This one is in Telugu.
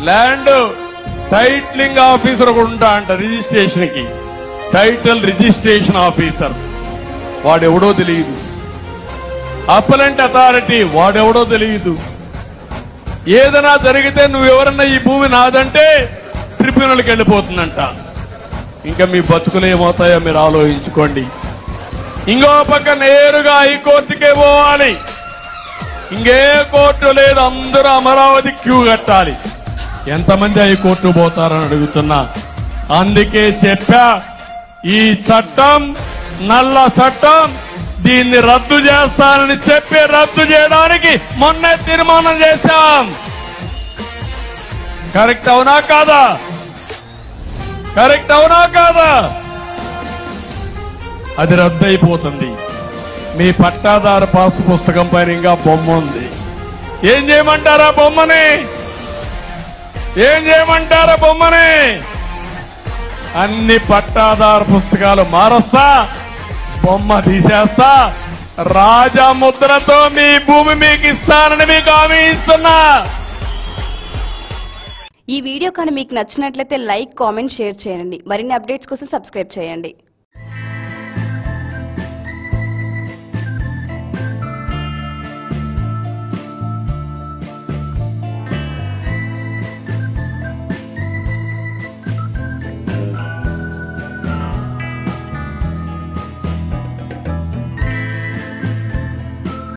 ల్యాండ్ టైటిలింగ్ ఆఫీసర్ కూడా ఉంటా అంట రిజిస్ట్రేషన్ కి. టైటిల్ రిజిస్ట్రేషన్ ఆఫీసర్ వాడెవడో తెలియదు. అప్పలెంట్ అథారిటీ వాడెవడో తెలియదు. ఏదైనా జరిగితే నువ్వెవరన్నా ఈ భూమి నాదంటే ట్రిబ్యునల్కి వెళ్ళిపోతుందంట. ఇంకా మీ బతుకులు ఏమవుతాయో మీరు ఆలోచించుకోండి. ఇంకో పక్క నేరుగా హైకోర్టుకే పోవాలి. ఇంకే కోర్టు లేదు, అందరూ అమరావతి క్యూ కట్టాలి. ఎంతమంది హైకోర్టు పోతారని అడుగుతున్నా. అందుకే చెప్పా, ఈ చట్టం నల్ల చట్టం, దీన్ని రద్దు చేస్తానని చెప్పి రద్దు చేయడానికి మొన్నే తీర్మానం చేశాం. కరెక్ట్ అవునా కాదా? కరెక్ట్ అవునా కాదా? అది రద్దు అయిపోతుంది. మీ పట్టాదారు పాసు పుస్తకం పైన ఇంకా బొమ్మ ఉంది. ఏం చేయమంటారా బొమ్మని? ఏం చేయమంటారా బొమ్మని? అన్ని పట్టాదారు పుస్తకాలు మారస్తా, బొమ్మ తీసేస్తా, రాజముద్రతో మీ భూమి మీకు ఇస్తానని మీకు హామీ ఇస్తున్నా. ఈ వీడియో కానీ మీకు నచ్చినట్లయితే లైక్, కామెంట్, షేర్ చేయండి. మరిన్ని అప్డేట్స్ కోసం సబ్స్క్రైబ్ చేయండి.